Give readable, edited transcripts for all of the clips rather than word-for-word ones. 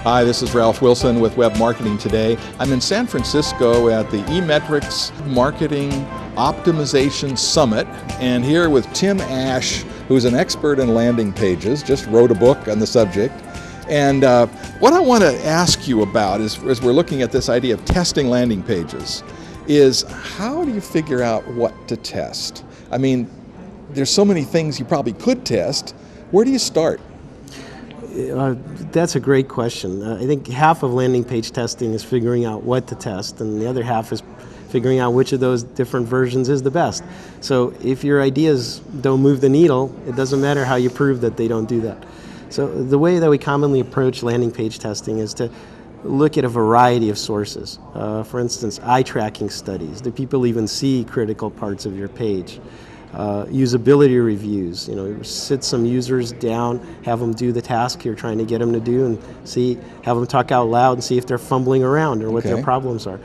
Hi, this is Ralph Wilson with Web Marketing Today. I'm in San Francisco at the eMetrics Marketing Optimization Summit, and here with Tim Ash, who's an expert in landing pages, just wrote a book on the subject. And what I want to ask you about is, as we're looking at this idea of testing landing pages, is how do you figure out what to test? I mean, there's so many things you probably could test. Where do you start? That's a great question. I think half of landing page testing is figuring out what to test, and the other half is figuring out which of those different versions is the best. So if your ideas don't move the needle, it doesn't matter how you prove that they don't do that. So the way that we commonly approach landing page testing is to look at a variety of sources. For instance, eye tracking studies. Do people even see critical parts of your page? Usability reviews, sit some users down, have them do the task you're trying to get them to do, and have them talk out loud and see if they're fumbling around or what their problems are.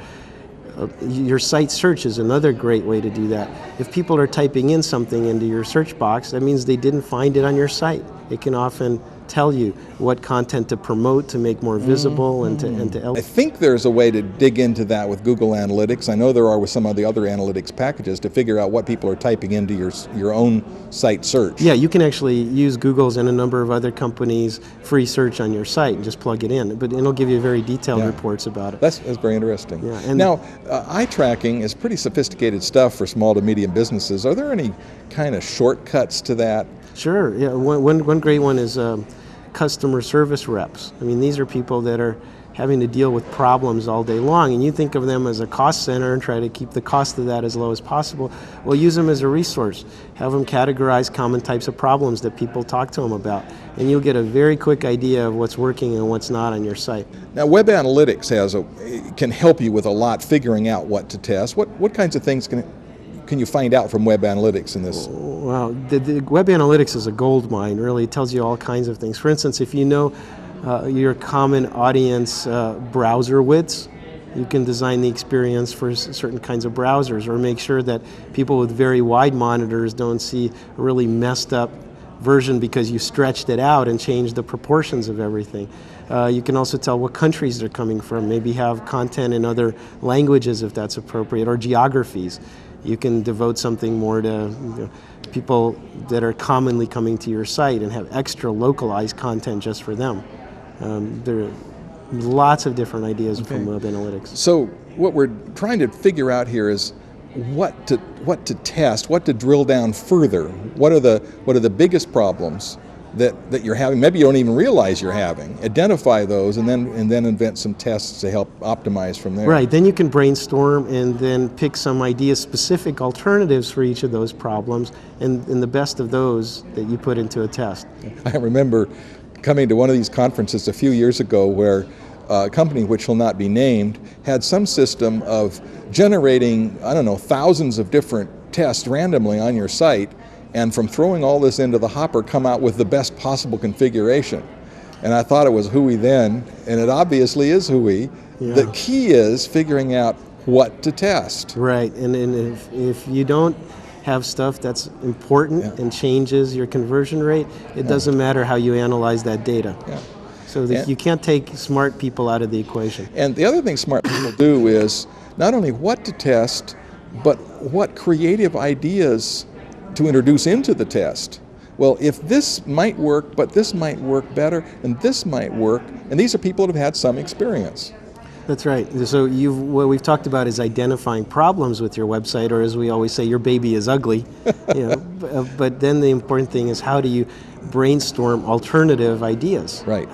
Your site search is another great way to do that. If people are typing in something into your search box, that means they didn't find it on your site. It can often tell you what content to promote to make more visible and to I think there's a way to dig into that with Google Analytics. I know there are with some of the other analytics packages to figure out what people are typing into your own site search. Yeah, you can actually use Google's and a number of other companies' free search on your site and just plug it in. But it'll give you very detailed reports about it. That's very interesting. Yeah, and now, eye tracking is pretty sophisticated stuff for small to medium businesses. Are there any kind of shortcuts to that? Sure. Yeah, one great one is customer service reps. I mean, these are people that are having to deal with problems all day long, and you think of them as a cost center and try to keep the cost of that as low as possible. Well, use them as a resource. Have them categorize common types of problems that people talk to them about, and you'll get a very quick idea of what's working and what's not on your site. Now, Web Analytics can help you with a lot figuring out what to test. What kinds of things can you find out from Web Analytics in this? Well, the Web Analytics is a gold mine, really. It tells you all kinds of things. For instance, if you know your common audience browser widths, you can design the experience for certain kinds of browsers, or make sure that people with very wide monitors don't see a really messed up version because you stretched it out and changed the proportions of everything. You can also tell what countries they're coming from, maybe have content in other languages if that's appropriate, or geographies. You can devote something more to people that are commonly coming to your site and have extra localized content just for them. There are lots of different ideas from Web Analytics. So what we're trying to figure out here is what to test, what to drill down further. What are the biggest problems that you're having? Maybe you don't even realize you're having. Identify those and then invent some tests to help optimize from there. Right, then you can brainstorm and then pick some idea-specific alternatives for each of those problems, and the best of those that you put into a test. I remember coming to one of these conferences a few years ago where a company which will not be named had some system of generating, thousands of different tests randomly on your site, and from throwing all this into the hopper come out with the best possible configuration. And I thought it was hooey then, and it obviously is hooey. Yeah. The key is figuring out what to test. Right, and if you don't have stuff that's important and changes your conversion rate, it doesn't matter how you analyze that data. Yeah. So you can't take smart people out of the equation. And the other thing smart people do is not only what to test, but what creative ideas to introduce into the test. Well, if this might work, but this might work better, and this might work, and these are people that have had some experience. That's right. So what we've talked about is identifying problems with your website, or as we always say, your baby is ugly. But then the important thing is, how do you brainstorm alternative ideas? Right.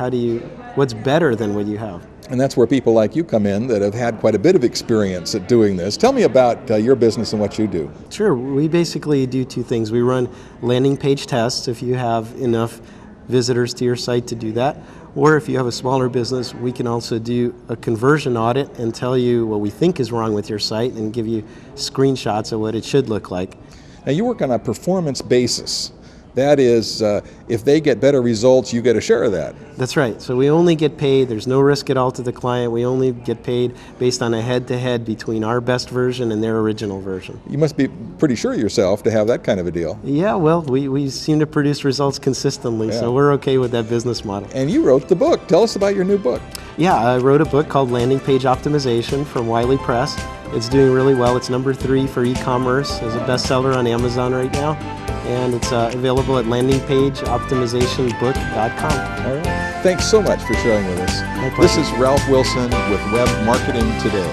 What's better than what you have? And that's where people like you come in that have had quite a bit of experience at doing this. Tell me about your business and what you do. Sure. We basically do two things. We run landing page tests if you have enough visitors to your site to do that. Or if you have a smaller business, we can also do a conversion audit and tell you what we think is wrong with your site and give you screenshots of what it should look like. Now you work on a performance basis. That is, if they get better results, you get a share of that. That's right. So we only get paid, there's no risk at all to the client. We only get paid based on a head-to-head between our best version and their original version. You must be pretty sure of yourself to have that kind of a deal. Yeah, well, we seem to produce results consistently, so we're okay with that business model. And you wrote the book. Tell us about your new book. Yeah, I wrote a book called Landing Page Optimization from Wiley Press. It's doing really well. It's number 3 for e-commerce. It's a bestseller on Amazon right now. And it's available at landingpageoptimizationbook.com. All right. Thanks so much for sharing with us. My pleasure. This is Ralph Wilson with Web Marketing Today.